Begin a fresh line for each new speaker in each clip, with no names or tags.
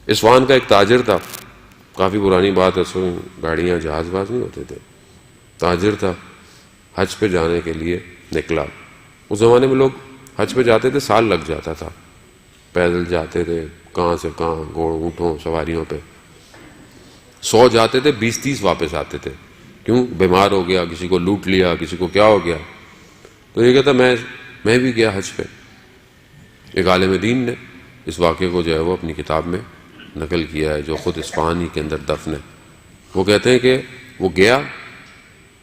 Isfahan کا ایک تاجر تھا، کافی پرانی بات ہے، سو گاڑیاں جہاز باز نہیں ہوتے تھے، تاجر تھا، حج پہ جانے کے لیے نکلا۔ اس زمانے میں لوگ حج پہ جاتے تھے، سال لگ جاتا تھا، پیدل جاتے تھے، کہاں سے کہاں، گھوڑ اونٹوں سواریوں پہ، 100 جاتے تھے، 20-30 واپس آتے تھے۔ کیوں؟ بیمار ہو گیا، کسی کو لوٹ لیا، کسی کو کیا ہو گیا۔ تو یہ کہتا میں بھی گیا حج پہ۔ ایک عالم دین نے اس واقعے کو جو ہے وہ اپنی کتاب میں نقل کیا ہے، جو خود اصفہان ہی کے اندر دفن ہے۔ وہ کہتے ہیں کہ وہ گیا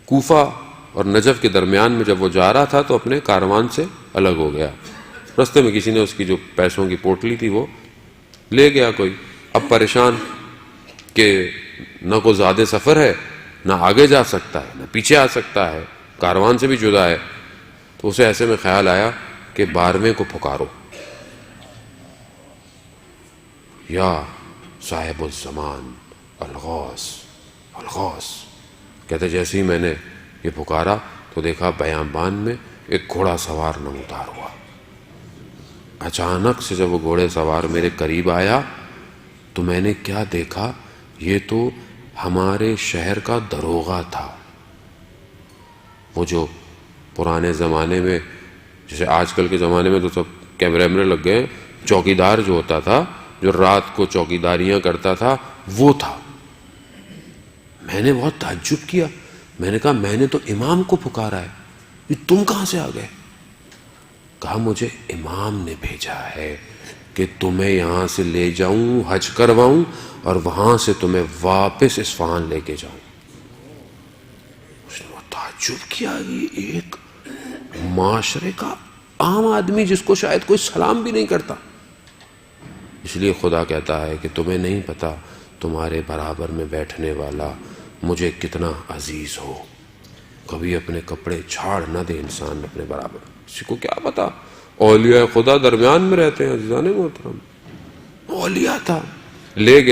کوفہ اور نجف کے درمیان میں، جب وہ جا رہا تھا تو اپنے کاروان سے الگ ہو گیا۔ رستے میں کسی نے اس کی جو پیسوں کی پوٹلی تھی وہ لے گیا کوئی۔ اب پریشان کہ نہ کوئی زیادہ سفر ہے، نہ آگے جا سکتا ہے، نہ پیچھے آ سکتا ہے، کاروان سے بھی جدا ہے۔ تو اسے ایسے میں خیال آیا کہ 12ویں کو پکارو، یا صاحب الزمان الغوث الغوث۔ کہتے جیسے ہی میں نے یہ پکارا تو دیکھا بیابان میں ایک گھوڑا سوار نمودار ہوا۔ اچانک سے جب وہ گھوڑے سوار میرے قریب آیا تو میں نے کیا دیکھا، یہ تو ہمارے شہر کا دروغہ تھا۔ وہ جو پرانے زمانے میں، جیسے آج کل کے زمانے میں تو سب کیمرے لگ گئے، چوکیدار جو ہوتا تھا، جو رات کو چوکیداریاں کرتا تھا، وہ تھا۔ میں نے بہت تعجب کیا، میں نے کہا میں نے تو امام کو پکارا ہے، یہ تم کہاں سے آ گئے؟ کہا مجھے امام نے بھیجا ہے کہ تمہیں یہاں سے لے جاؤں، حج کرواؤں، اور وہاں سے تمہیں واپس اصفہان لے کے جاؤں۔ اس نے بہت تعجب کیا، یہ ایک معاشرے کا عام آدمی جس کو شاید کوئی سلام بھی نہیں کرتا۔ اس لیے خدا کہتا ہے کہ تمہیں نہیں پتا تمہارے برابر میں بیٹھنے والا مجھے کتنا عزیز ہو۔ کبھی اپنے کپڑے چھاڑ نہ دے انسان اپنے برابر، کسی کو کیا پتا، اولیاء خدا درمیان میں رہتے ہیں۔ عزیزان محترم، اولیاء تھا، لے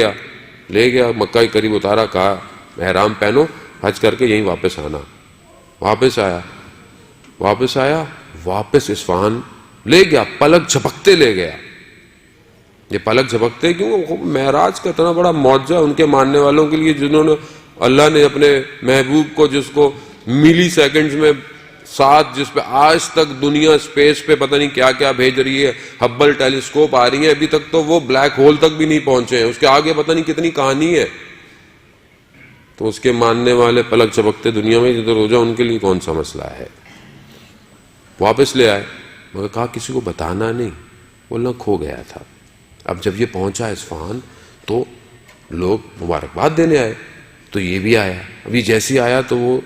گیا مکہ کے قریب اتارا، کہا احرام پہنو، حج کر کے یہیں واپس آنا۔ واپس آیا واپس اصفہان لے گیا، پلک جھپکتے لے گیا۔ یہ پلک جھپکتے کیوں؟ معراج کا اتنا بڑا معجزہ ان کے ماننے والوں کے لیے، جنہوں نے اللہ نے اپنے محبوب کو، جس کو ملی سیکنڈز میں ساتھ، جس پہ آج تک دنیا اسپیس پہ پتہ نہیں کیا کیا بھیج رہی ہے، ہبل ٹیلیسکوپ آ رہی ہیں، ابھی تک تو وہ بلیک ہول تک بھی نہیں پہنچے ہیں، اس کے آگے پتہ نہیں کتنی کہانی ہے۔ تو اس کے ماننے والے پلک جھپکتے دنیا میں جدھر ہو جائے، ان کے لیے کون سا مسئلہ ہے؟ واپس لے آئے، مگر کہا کسی کو بتانا نہیں، بولنا کھو گیا تھا۔ اب جب یہ پہنچا اصفہان تو لوگ مبارکباد دینے آئے، تو یہ بھی آیا۔ ابھی جیسے آیا تو وہ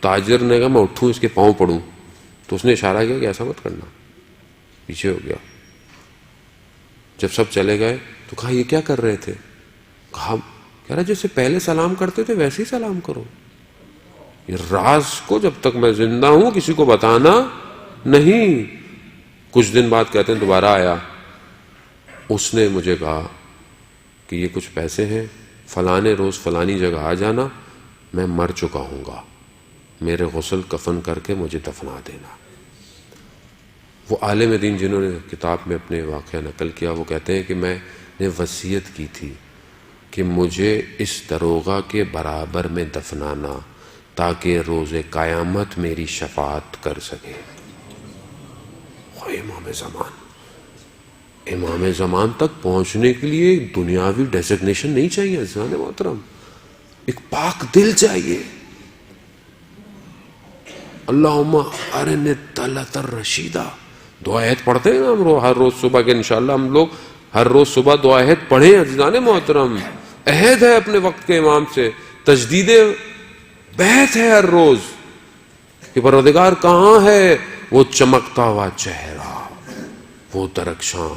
تاجر نے کہا میں اٹھوں اس کے پاؤں پڑوں، تو اس نے اشارہ کیا کہ ایسا مت کرنا، پیچھے ہو گیا۔ جب سب چلے گئے تو کہا یہ کیا کر رہے تھے؟ کہہ رہا جیسے پہلے سلام کرتے تھے ویسے ہی سلام کرو، یہ راز کو جب تک میں زندہ ہوں کسی کو بتانا نہیں۔ کچھ دن بعد کہتے ہیں دوبارہ آیا، اس نے مجھے کہا کہ یہ کچھ پیسے ہیں، فلانے روز فلانی جگہ آ جانا، میں مر چکا ہوں گا، میرے غسل کفن کر کے مجھے دفنا دینا۔ وہ عالم دین جنہوں نے کتاب میں اپنے واقعہ نقل کیا، وہ کہتے ہیں کہ میں نے وصیت کی تھی کہ مجھے اس دروغہ کے برابر میں دفنانا تاکہ روز قیامت میری شفاعت کر سکے۔ امام زمان تک پہنچنے کے لیے دنیاوی ڈیزگنیشن نہیں چاہیے عزیزان محترم، ایک پاک دل چاہیے۔ اللہم ارنی الطلعۃ الرشیدہ، دعا عہد پڑھتے ہیں ہم ہر روز صبح کے، انشاءاللہ ہم لوگ ہر روز صبح دعا عہد پڑھیں عزیزان محترم۔ عہد ہے اپنے وقت کے امام سے، تجدید بیعت ہے ہر روز کہ پروردگار کہاں ہے وہ چمکتا ہوا چہرہ، وہ درخشاں۔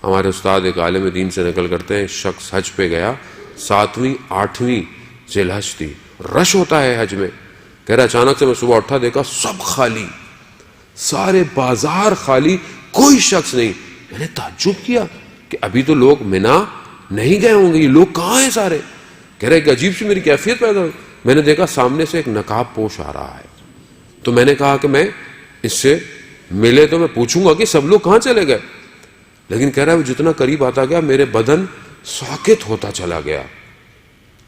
ہمارے استاد ایک عالم دین سے نقل کرتے ہیں، شخص حج پہ گیا، 7ویں 8ویں ذی الحج تھی، رش ہوتا ہے حج میں، کہہ رہا اچانک سے میں صبح اٹھا، دیکھا سب خالی، سارے بازار خالی، کوئی شخص نہیں۔ میں نے تعجب کیا کہ ابھی تو لوگ منا نہیں گئے ہوں گے، یہ لوگ کہاں ہیں سارے؟ کہہ رہے کہ عجیب سی میری کیفیت پیدا ہوئی، میں نے دیکھا سامنے سے ایک نقاب پوش آ رہا ہے، تو میں نے کہا کہ میں اس سے ملے تو میں پوچھوں گا کہ سب لوگ کہاں چلے گئے؟ لیکن کہہ رہا ہے وہ جتنا قریب آتا گیا میرے بدن ساکت ہوتا چلا گیا،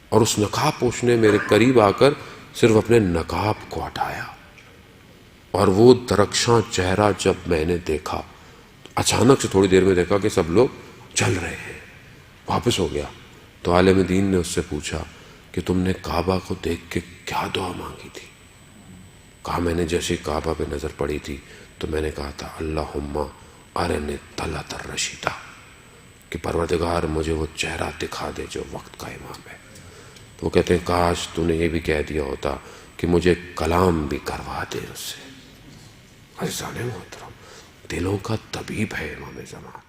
اور اس نقاب پوش نے میرے قریب آ کر صرف اپنے نقاب کو ہٹایا، اور وہ درخشاں چہرہ جب میں نے دیکھا، اچانک سے تھوڑی دیر میں دیکھا کہ سب لوگ چل رہے ہیں، واپس ہو گیا۔ تو عالم دین نے اس سے پوچھا کہ تم نے کعبہ کو دیکھ کے کیا دعا مانگی تھی؟ کہا میں نے جیسے کعبہ پہ نظر پڑی تھی تو میں نے کہا تھا اللہم ارنی طلعت الرشیدہ، کہ پروردگار مجھے وہ چہرہ دکھا دے جو وقت کا امام ہے۔ تو وہ کہتے ہیں کاش تو نے یہ بھی کہہ دیا ہوتا کہ مجھے کلام بھی کروا دے اس سے۔ عزیزان محترم، دلوں کا طبیب ہے امام زمان۔